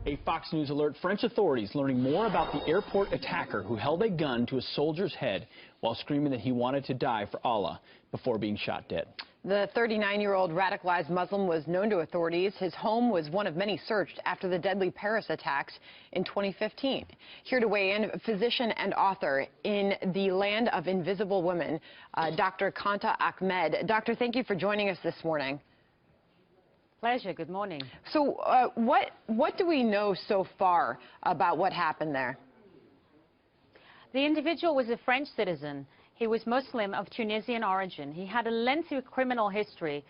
A Fox News alert, French authorities learning more about the airport attacker who held a gun to a soldier's head while screaming that he wanted to die for Allah before being shot dead. The 39-year-old radicalized Muslim was known to authorities. His home was one of many searched after the deadly Paris attacks in 2015. Here to weigh in, physician and author in The Land of Invisible Women, Dr. Kanta Ahmed. Doctor, thank you for joining us this morning. Pleasure. Good morning. So what do we know so far about what happened there? The individual was a French citizen. He was Muslim of Tunisian origin. He had a lengthy criminal history,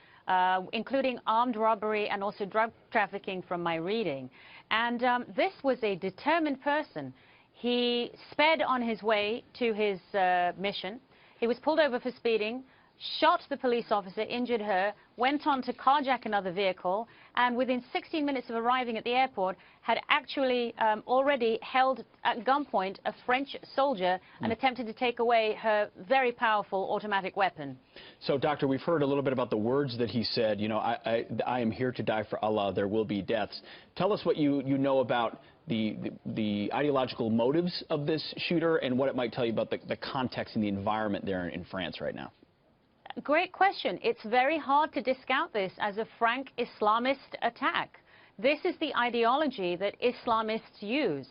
including armed robbery and also drug trafficking from my reading. And this was a determined person. He sped on his way to his mission. He was pulled over for speeding, shot the police officer, injured her, went on to carjack another vehicle, and within 16 minutes of arriving at the airport, had actually already held at gunpoint a French soldier and attempted to take away her very powerful automatic weapon. So, Doctor, we've heard a little bit about the words that he said. You know, I am here to die for Allah. There will be deaths. Tell us what you know about the ideological motives of this shooter and what it might tell you about the context and the environment there in France right now. Great question. It's very hard to discount this as a frank Islamist attack. This is the ideology that Islamists use.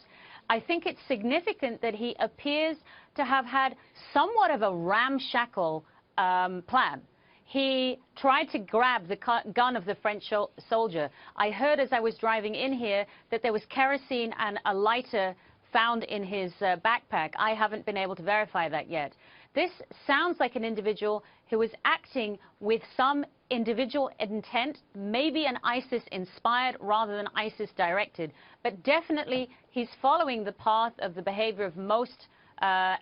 I think it's significant that he appears to have had somewhat of a ramshackle plan. He tried to grab the gun of the French soldier. I heard as I was driving in here that there was kerosene and a lighter found in his backpack. I haven't been able to verify that yet. This sounds like an individual who was acting with some individual intent, maybe an ISIS-inspired rather than ISIS-directed, but definitely he's following the path of the behavior of most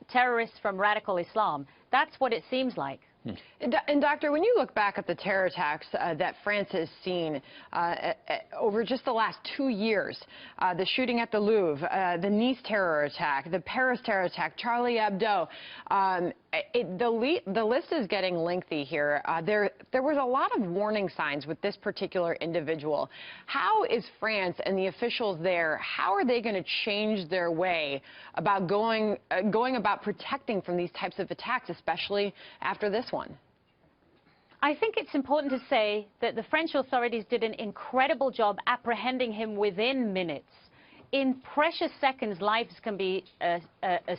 terrorists from radical Islam. That's what it seems like. And Doctor, when you look back at the terror attacks that France has seen over just the last 2 years, the shooting at the Louvre, the Nice terror attack, the Paris terror attack, Charlie Hebdo, the list is getting lengthy here. There was a lot of warning signs with this particular individual. How is France and the officials there, how are they going to change their way about going about protecting from these types of attacks, especially after this one? I think it's important to say that the French authorities did an incredible job apprehending him within minutes. In precious seconds, lives can be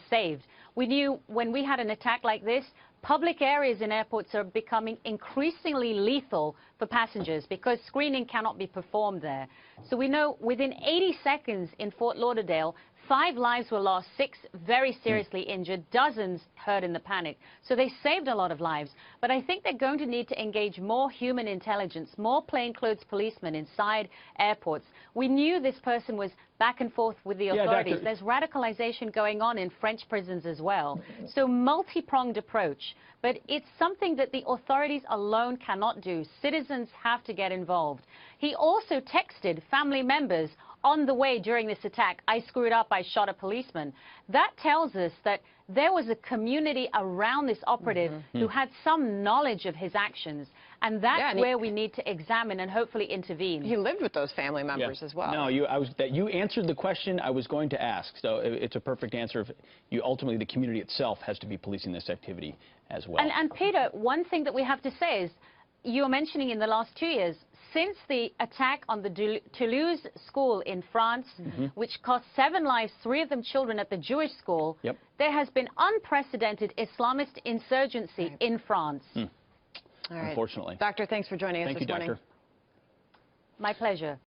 saved. We knew when we had an attack like this, public areas in airports are becoming increasingly lethal for passengers because screening cannot be performed there. So we know within 80 seconds in Fort Lauderdale, 5 lives were lost, 6 very seriously injured, dozens hurt in the panic. So they saved a lot of lives. But I think they're going to need to engage more human intelligence, more plainclothes policemen inside airports. We knew this person was back and forth with the authorities. There's radicalization going on in French prisons as well. So multi-pronged approach. But it's something that the authorities alone cannot do. Citizens have to get involved. He also texted family members on the way during this attack, "I screwed up, I shot a policeman." That tells us that there was a community around this operative who had some knowledge of his actions. And that's where we need to examine and hopefully intervene. He lived with those family members as well. No, you answered the question I was going to ask. So it's a perfect answer. Ultimately, the community itself has to be policing this activity as well. And Peter, one thing that we have to say is, you were mentioning in the last 2 years, since the attack on the Toulouse school in France, which cost 7 lives, 3 of them children at the Jewish school, there has been unprecedented Islamist insurgency in France. All right. Unfortunately. Doctor, thanks for joining us this morning. Thank you, Doctor. My pleasure.